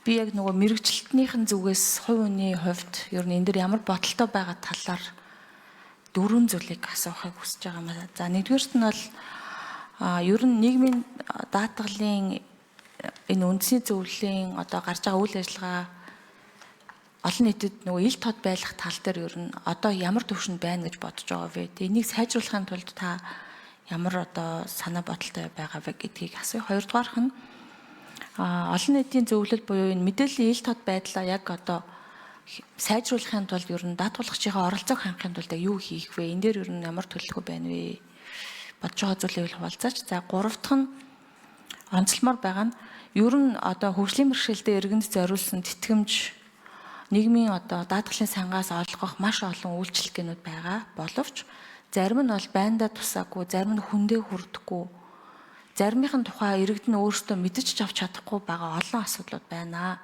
би яг нөгөө мэрэгчлэлтнийхэн зүгээс хувь хүний хувьд ер нь энэ дэр ямар бодолтой байгаа талаар 4 зүйлийг асуухыг хүсэж байгаа юм байна. За нэгдүгээрт нь бол ер нь нийгмийн даатгалын энэ үндэсний зөвлөлийн одоо гарч байгаа үйл ажиллагаа олон нийтэд нөгөө ил тод байх тал дээр ер нь одоо ямар төвшөнд байна гэж бодож байгаа вэ? Тэгээ энийг сайжруулахын тулд та ямар одоо санаа бодолтой байгаа вэ гэдгийг асууя. Хоёрдугаарх нь олон нийтийн зөвлөл буюу энэ мэдээллийн ил тод байдлаа яг одоо сайжруулахын тулд ер нь даатгуулагчийн оролцоог хангахын тулд юу хийх вэ? Энэ дээр ер нь ямар төлөвлөгөө байна вэ? Бодож байгаа зүйлийг хуваалцаач. За гурав дахь нь онцлмоор байгаа нь ер нь одоо хөгжлийн бэрхшээлтэй иргэнд зориулсан тэтгэмж нийгмийн одоо даатгалын сангаас олгох маш олон үйлчлэгчнүүд байгаа боловч зарим нь бол байндаа тусаагүй, зарим нь хүндээ хүрдэггүй, заримын тухай иргэдэн өөрсдөө мэдэж авч чадахгүй байгаа олон асуудлууд байна.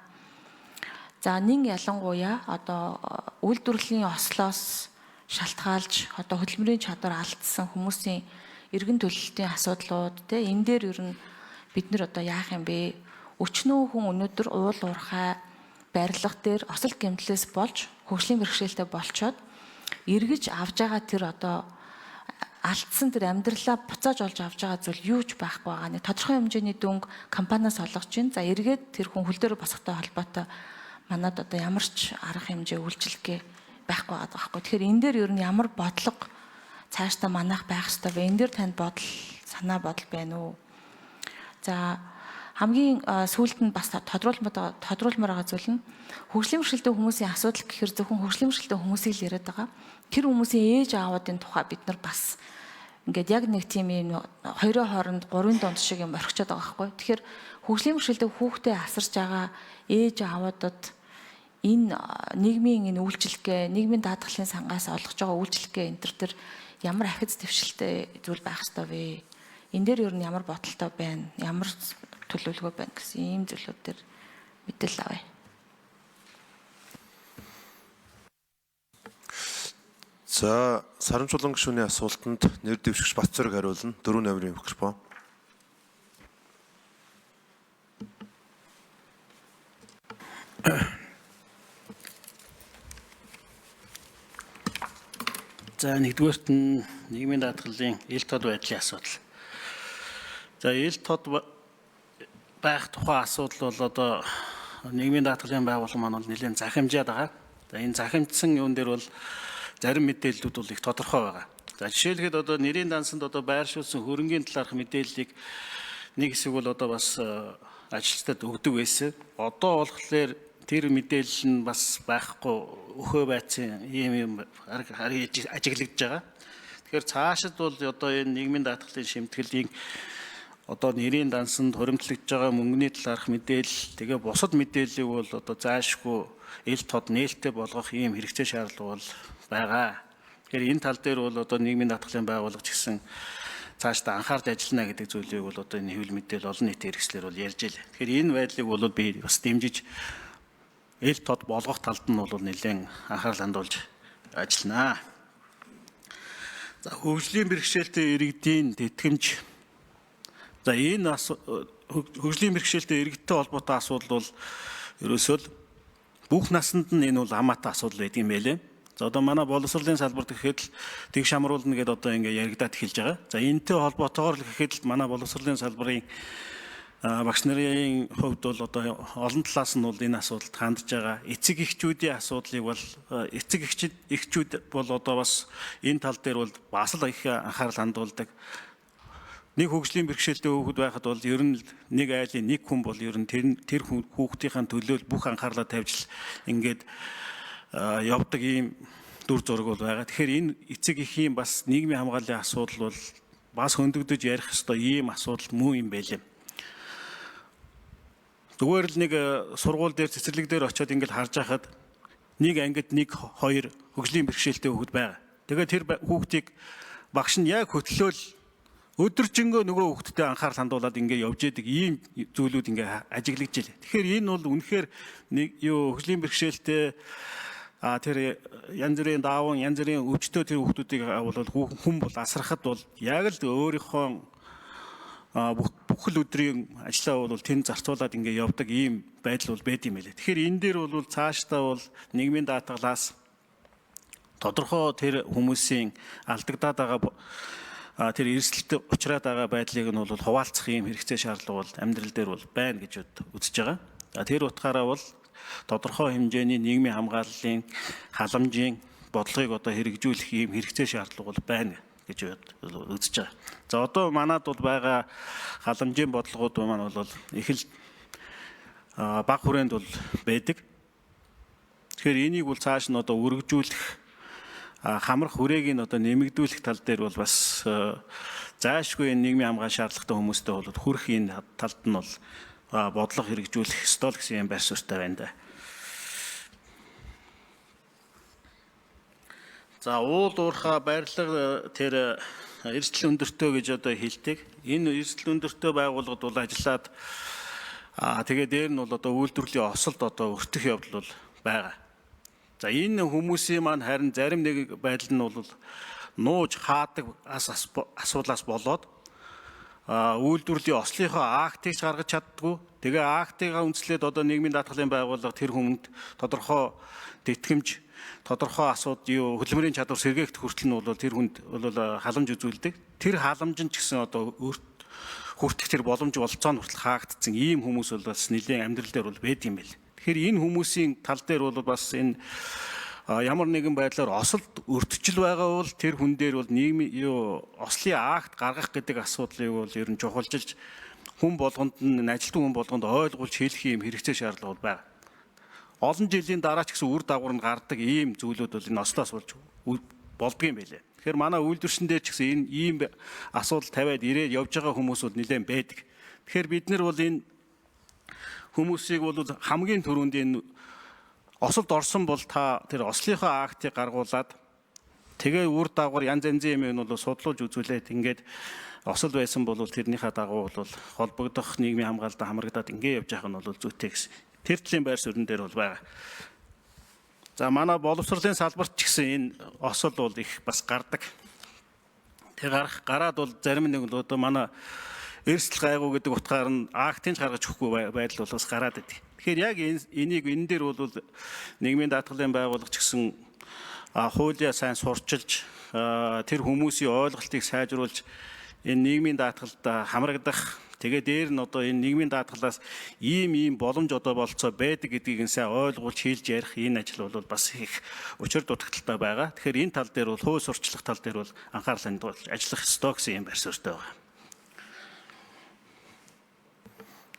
За нэг ялангуяа одоо үйлдвэрлэлийн ослоос шалтгаалж одоо хөдөлмөрийн чадвар алдсан хүмүүсийн иргэн төлөлтийн асуудлууд энэ дээр ер нь бид нар одоо яах юм бэ? Өчнөө хүн өнөөдөр уул уурхай барилга дээр осол гэмтлээс болж хөгжлийн бэрхшээлтэй болчоод эргэж авж байгаа тэр одоо алдсан тэр амьдралаа буцааж олж авж байгаа зүйл юу ч байхгүй байгаа. Нэг тодорхой хэмжээний дүнг компаниас олгож чинь за эргээд тэр хүн хөл дээр босохтой холбоотой манад одоо ямар ч арга хэмжээ үйлчлэгээ байхгүй байгаа байхгүй. Тэгэхээр энэ дээр ер нь ямар бодлого цаашдаа манайх байх ёстой вэ? Энэ дээр танд санаа бодол байна уу? За хамгийн сүүлд нь бас тодруулмаар байгаа зүйл нь хөгжлийн бэрхшээлтэй хүмүүсийн асуудал гэхэр зөвхөн хөгжлийн бэрхшээлтэй хүмүүсийг л яриад байгаа. Тэр хүмүүсийн ээж аавуудын тухай бид нар бас ингээд яг нэг тийм юм хоёрын хооронд гурвын дунд шиг юм орхичод байгаа байхгүй. Тэгэхээр хөгжлийн бэрхшээлтэй хүүхдээ асарч байгаа ээж аавуудад энэ нийгмийн энэ үйлчлэгээ, нийгмийн даатгалын сангаас олгож байгаа үйлчлэгээ энэ төр ямар ахиц дэвшилтэй зүйл байх ёстой вэ? Энэ дээр ер нь ямар бодолтой байна? Ямар төлөвлөгөө байна гэсэн ийм зүйлүүд дээр мэдээлэл авъя. За Сарамжуулан гишүүний асуултанд нэр дэвшигч Батцорыг хариулна. 4 номерын микрофон. За нэгдүгээрт нь нийгмийн даатгалын ил тод байдлын асуудал. За ил тод байх тухай асуудал бол одоо нийгмийн даатгалын байгууллага маань бол нэлээд захимжаад байгаа. За энэ захимжсан юун дээр бол зарим мэдээллүүд бол их тодорхой байгаа. За жишээлхэд одоо нэрийн дансанд одоо байршуулсан хөрөнгийн талаарх мэдээллийг нэг хэсэг бол одоо бас ажилчдад өгдөг байсан. Одоо болохоор тэр мэдээлэл нь бас байхгүй өхөө байцсан ийм ажиглагдж байгаа. Тэгэхээр цаашид бол одоо энэ нийгмийн даатгалын шимтгэлийг одоо нэрийн дансанд хуримтлагдж байгаа мөнгөний талаарх мэдээлэл тэгээ бусад мэдээллийг бол одоо заашгүй ил тод нээлттэй болгох ийм хэрэгцээ шаардлага бол байгаа. Тэгэхээр энэ тал дээр бол одоо нийгмийн даатгалын байгууллага ч гэсэн цаашдаа анхаарч ажиллана гэдэг зүйлийг бол одоо энэ хэвлэл мэдээлэл олон нийтийн хэрэгслэр бол ярьж илээ. Тэгэхээр энэ байдлыг бол би бас дэмжиж ил тод болгох талд нь бол нэлээд анхаарал хандуулж ажиллана. За хөгжлийн бэрхшээлтэй иргэдийн тэтгэмж. За энэ хөгжлийн бэрхшээлтэй иргэдтэй холбоотой асуудал бол ерөөсөө бүх наснд нь энэ бол хамаатай асуудал байдаг юм байлээ. За одоо манай боловсролын салбар гэхэд л тэгш хамруулна гэдээ одоо ингээ яригадаад эхэлж байгаа. За энэтэй холбоотойгоор л гэхэд л манай боловсролын салбарын багш нарын хувьд бол одоо олон талаас нь бол энэ асуудалд хандж байгаа. Эцэг эхчүүдийн асуудлыг бол эцэг эхчүүд бол одоо бас энэ тал дээр бол бас л их анхаарал хандуулдаг. Нэг хөгжлийн бэрхшээлтэй хүүхэд байхад бол ер нь нэг айлын нэг хүн бол ер нь тэр хүүхдийн төлөө бүх анхаарлаа тавьж ингээд явдаг ийм дүр зураг бол байгаа. Тэгэхээр энэ эцэг эхийн бас нийгмийн хамгааллын асуудал бол бас хөндөгдөж ярих ёстой ийм асуудал муу юм байлээ. Зүгээр л нэг сургууль дээр цэцэрлэг дээр очиод ингээд харж байхад нэг ангид нэг хоёр хөгжлийн бэрхшээлтэй хүүхэд байгаа. Тэгээд тэр хүүхдийг багш нь яг хөтлөөл өдөржингөө нөгөө хүүхдтэй анхаарал хандуулад ингээд явж идэг ийм зүйлүүд ингээд ажиглагдж илээ. Тэгэхээр энэ бол үнэхээр нэг хөгжлийн бэрхшээлтэй тэр янз бүрийн дааван янз бүрийн өвчтөө тэр хүүхдүүдийг бол хүн бол асрахад бол яг л өөрийнхөө бүхэл өдрийн ажлаа бол тэнд зарцуулаад ингээ явдаг ийм байдал бол байд юм байлээ. Тэгэхээр энэ дээр бол цаашдаа бол нийгмийн даатгалаас тодорхой тэр хүмүүсийн алдагдаад байгаа тэр эрсдэлтэй учраад байгаа байдлыг нь бол хуваалцах ийм хэрэгцээ шаардлага бол амьдрал дээр бол байна гэж үзэж байгаа. Тэр утгаараа бол тодорхой хэмжээний нийгмийн хамгааллын халамжийн бодлогыг одоо хэрэгжүүлэх ийм хэрэгцээ шаардлага бол байна гэж үзэж байгаа. За одоо манад бол байгаа халамжийн бодлогууд маань бол их л бага хүрээнд бол байдаг. Тэгэхээр энийг бол цааш нь одоо үргэлжүүлэх хамрах хүрээг нь одоо нэмэгдүүлэх тал дээр бол бас заашгүй нийгмийн хамгаалалт шаардлагатай хүмүүстэй бол хүрэх энэ талд нь бол бодлого хэрэгжүүлэх ёстой л гэсэн юм байр суурьтай байна да. За уул уурхай байрлал тэр эрсдэл өндөртөө гэж одоо хэлдэг. Энэ эрсдэл өндөртөө байгууллагад бол ажиллаад тэгээ дээр нь бол одоо үйлдвэрлэлийн осолд одоо өртөх явдал бол байгаа. За энэ хүмүүсийн маань харин зарим нэг байдал нь бол нууж хаадаг асуудлаас болоод үйлдвэрлэлийн ослынхоо актыг гаргаж чаддгүй. Тэгээ актыгаа үндэслээд одоо нийгмийн даатгалын байгууллага тэр хүмүүнд тодорхой тэтгэмж, тодорхой асуудал хөдөлмөрийн чадвар сэргээгдэх хүртэл нь бол тэр хүнд бол халамж үзүүлдэг. Тэр халамж нь ч гэсэн одоо хүртэх тэр боломж болцоо нь хүртэл хаагдсан ийм хүмүүс бол бас нэлийн амьдрал дээр бол байд юм байл. Тэгэхээр энэ хүмүүсийн тал дээр бол бас энэ ямар нэгэн байдлаар осолд өртөжл байгаа бол тэр хүн дээр бол нийгмийн ослын акт гаргах гэдэг асуудлыг бол ер нь чухалчилж хүн болгонд нь ажилтан хүн болгонд ойлгуулж хэлэх юм хэрэгцээ шаардлага бол байна. Олон жилийн дараа ч гэсэн үр дагавар нь гардаг ийм зүйлүүд бол энэ ослоос болж болдго юм байлээ. Тэгэхээр манай үйлдвэрчин дээр ч гэсэн энэ ийм асуудал тавиад ирээд явж байгаа хүмүүс бол нэлээд байдаг. Тэгэхээр бид нар бол энэ хүмүүсийг бол хамгийн түрүүнд энэ осолд орсон бол та тэр ослынхоо актыг гаргуулад тэгээ үр дагавар янз янзын юм бол судлуулж үзүүлээд ингээд осол байсан бол тэрнийхээ дагуу бол холбогдох нийгмийн хамгаалалтаа хамрагдаад ингээд явж байгаа нь бол зүйтэй гэсэн. Тэр төрлийн байр суурин дээр бол байгаа. За манай боловсролын салбарт ч гэсэн энэ осол бол их бас гардаг. Тэг гараад бол зарим нэг одоо манай эрсдэл гайгүй гэдэг утгаар нь актын гаргаж өгөхгүй байдал бол бас гараад идэв. Тэгэхээр яг энийг энэ дээр бол нийгмийн даатгалын байгууллага ч гэсэн хуулиа сайн сурчилж тэр хүмүүсийн ойлголтыг сайжруулж энэ нийгмийн даатгалд хамрагдах тэгээ дээр нь одоо энэ нийгмийн даатгалаас ийм боломж одоо болцоо байдаг гэдгийг нь сайн ойлгуулж хэлж ярих энэ ажил бол бас их учир дутагдaltaй байгаа. Тэгэхээр энэ тал дээр бол хууль сурчлах тал дээр бол анхаарал хандуулж ажиллах ёстой гэсэн юм байр суурьтай байна.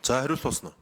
За хариулт болсноо.